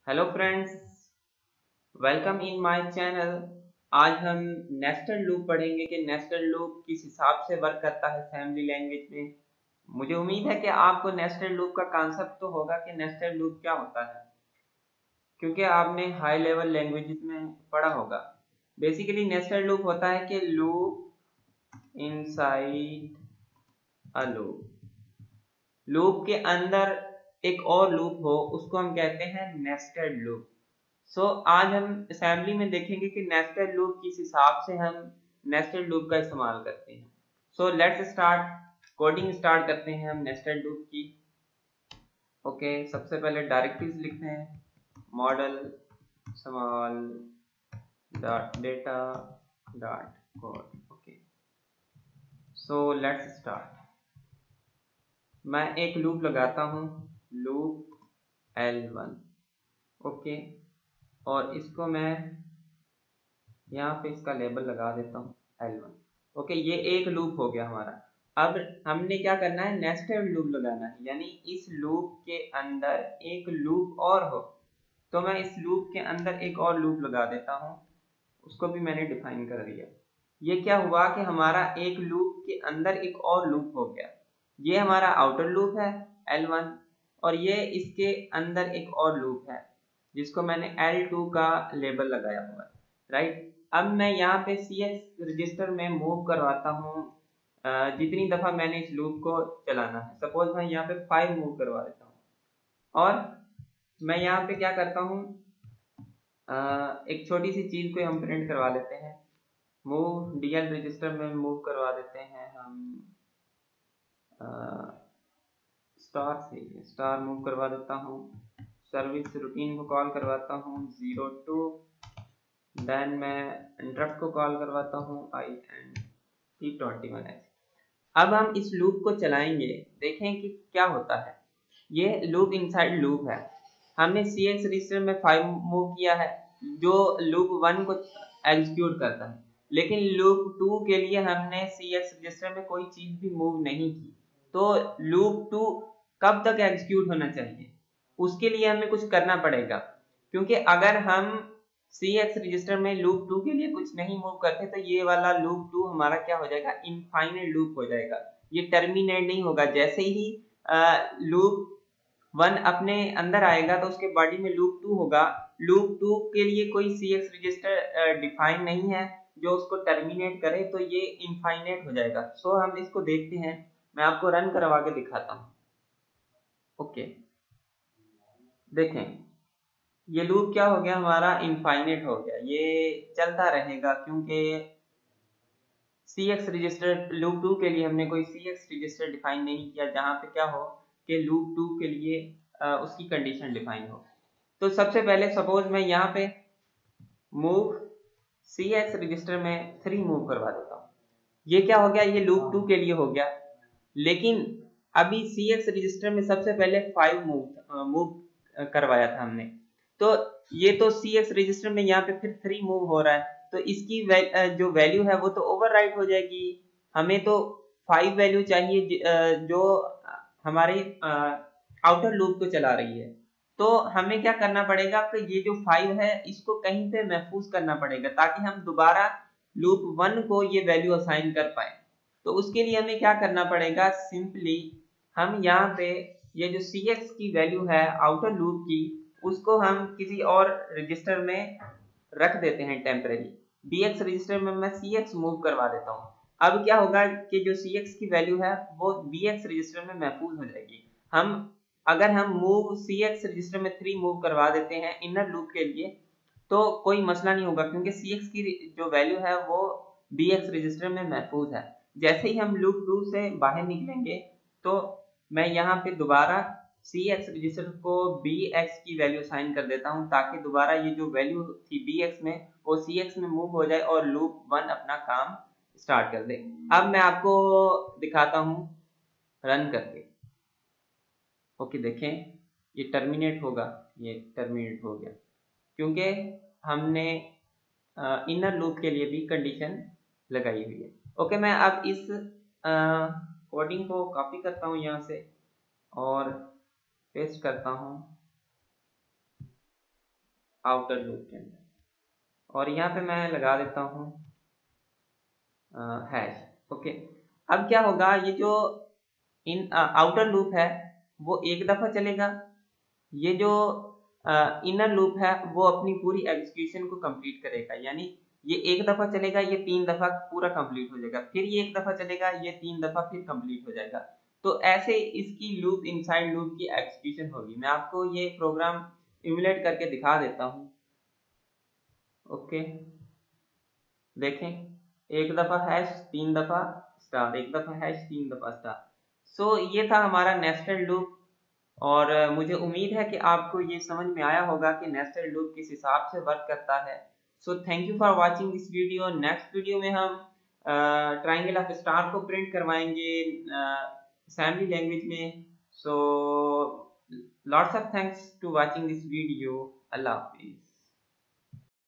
Hello friends, welcome in my channel. आज हम nested loop पढ़ेंगे कि नेस्टेड लूप किस हिसाब से वर्क करता है असेंबली लैंग्वेज में। मुझे उम्मीद है कि आपको नेस्टेड लूप का कॉन्सेप्ट तो होगा कि नेस्टेड लूप क्या होता है, क्योंकि आपने हाई लेवल लैंग्वेजेस में पढ़ा होगा। बेसिकली नेस्टेड लूप होता है कि loop inside a loop, loop के अंदर एक और लूप हो, उसको हम कहते हैं नेस्टेड लूप। आज हम असेंबली में देखेंगे कि नेस्टेड लूप किस हिसाब से हम नेस्टेड लूप का इस्तेमाल करते हैं। लेट्स स्टार्ट कोडिंग स्टार्ट करते हैं हम नेस्टेड लूप की। ओके, सबसे पहले डायरेक्टरीज लिखते हैं, model small dot data dot code. Okay, let's start. मैं एक लूप लगाता हूँ, लूप L1। ओके, और इसको मैं यहाँ पे इसका लेबल लगा देता हूँ L1। ओके, ये एक लूप हो गया हमारा। अब हमने क्या करना है, नेस्टेड लूप लगाना है, यानी इस लूप के अंदर एक लूप और हो। तो मैं इस लूप के अंदर एक और लूप लगा देता हूँ, उसको भी मैंने डिफाइन कर दिया। ये क्या हुआ कि हमारा एक लूप के अंदर एक और लूप हो गया। ये हमारा आउटर लूप है L1, और ये इसके अंदर एक और लूप है जिसको मैंने L2 का लेबल लगाया हुआ है। राइट, अब मैं यहाँ पे CS रजिस्टर में मूव करवाता हूँ जितनी दफा मैंने इस लूप को चलाना है। सपोज मैं यहाँ पे 5 मूव करवा देता हूँ, और मैं यहाँ पे क्या करता हूँ, एक छोटी सी चीज को हम प्रिंट करवा लेते हैं। मूव DL रजिस्टर में मूव करवा देते हैं हम स्टार मूव करवा देता हूँ। सर्विस रूटीन को कॉल करवाता हूँ 02, देन मैं इंटरप्ट को कॉल करवाता हूँ INT21H। अब हम इस लूप को चलाएंगे, देखें कि क्या होता है। ये लूप इनसाइड लूप है। हमने CS रजिस्टर में 5 मूव किया है जो लूप 1 को एग्जीक्यूट करता है, लेकिन लूप 2 के लिए हमने CS रजिस्टर में कोई चीज भी मूव नहीं की। तो लूप 2 कब तक एग्जीक्यूट होना चाहिए, उसके लिए हमें कुछ करना पड़ेगा, क्योंकि अगर हम CS रजिस्टर में लूप 2 के लिए कुछ नहीं मूव करते तो ये वाला लूप 2 हमारा क्या हो जाएगा, इनफाइनाइट लूप हो जाएगा। ये टर्मिनेट नहीं होगा। जैसे ही लूप 1 अपने अंदर आएगा तो उसके बॉडी में लूप 2 होगा। लूप 2 के लिए कोई CS रजिस्टर डिफाइन नहीं है जो उसको टर्मिनेट करे, तो ये इनफाइनाइट हो जाएगा। हम इसको देखते हैं, मैं आपको रन करवा के दिखाता हूँ। ओके, देखें ये लूप क्या हो गया, हमारा इनफाइनाइट हो गया। ये चलता रहेगा क्योंकि CX रजिस्टर लूप 2 के लिए हमने कोई CX रजिस्टर डिफाइन नहीं किया जहां पे क्या हो कि लूप 2 के लिए उसकी कंडीशन डिफाइन हो। तो सबसे पहले सपोज मैं यहाँ पे मूव CX रजिस्टर में 3 मूव करवा देता हूँ। ये क्या हो गया, ये लूप 2 के लिए हो गया। लेकिन अभी CX रजिस्टर में सबसे पहले 5 मूव करवाया था हमने, तो ये तो CX रजिस्टर में यहाँ पे फिर 3 मूव हो रहा है, तो इसकी जो वैल्यू है वो तो ओवरराइट हो जाएगी। हमें तो 5 वैल्यू चाहिए जो हमारे आउटर लूप को चला रही है। तो हमें क्या करना पड़ेगा कि ये जो 5 है इसको कहीं पे महफूज करना पड़ेगा ताकि हम दोबारा लूप 1 को ये वैल्यू असाइन कर पाए। तो उसके लिए हमें क्या करना पड़ेगा, सिंपली हम यहाँ पे ये जो CX की वैल्यू है आउटर लूप की, उसको हम किसी और रजिस्टर में रख देते हैं टेम्परेरी। BX रजिस्टर में मैं CX मूव करवा देता हूँ। अब क्या होगा कि जो CX की वैल्यू है वो BX रजिस्टर में महफूज हो जाएगी। अगर हम मूव CX रजिस्टर में 3 मूव करवा देते हैं इनर लूप के लिए तो कोई मसला नहीं होगा, क्योंकि CX की जो वैल्यू है वो BX रजिस्टर में महफूज है। जैसे ही हम लूप 2 से बाहर निकलेंगे तो मैं यहाँ पे दोबारा CX रजिस्टर को BX की वैल्यू साइन कर देता हूँ ताकि दोबारा ये जो वैल्यू थी BX में वो CX में मूव हो जाए और लूप 1 अपना काम स्टार्ट कर दे। अब मैं आपको दिखाता हूँ रन करके। ओके, देखें ये टर्मिनेट होगा, ये टर्मिनेट हो गया क्योंकि हमने इनर लूप के लिए भी कंडीशन लगाई हुई है। ओके, मैं अब इस कोडिंग को कॉपी करता हूँ यहाँ से और पेस्ट करता हूँ। आउटर लूप के अंदर, और यहाँ पे मैं लगा देता हूँ हैश। ओके, अब क्या होगा, ये जो इन आउटर लूप है वो एक दफा चलेगा, ये जो इनर लूप है वो अपनी पूरी एग्जीक्यूशन को कंप्लीट करेगा, यानी ये एक दफा चलेगा, ये 3 दफा पूरा कंप्लीट हो जाएगा, फिर ये एक दफा चलेगा, ये 3 दफा फिर कंप्लीट हो जाएगा। तो ऐसे इसकी लूप इनसाइड लूप की एग्जीक्यूशन होगी। मैं आपको ये प्रोग्राम इमुलेट करके दिखा देता हूँ। ओके, देखें, एक दफा हैश 3 दफा स्टार, एक दफा हैश 3 दफा स्टार। सो ये था हमारा नेस्टेड लूप, और मुझे उम्मीद है कि आपको ये समझ में आया होगा कि नेस्टेड लूप किस हिसाब से वर्क करता है। So thank you for watching this video. Next video में हम ट्राइंगल ऑफ स्टार को प्रिंट करवाएंगे असेंबली लैंग्वेज में। So lots of thanks to watching this video. अल्लाह हाफिज।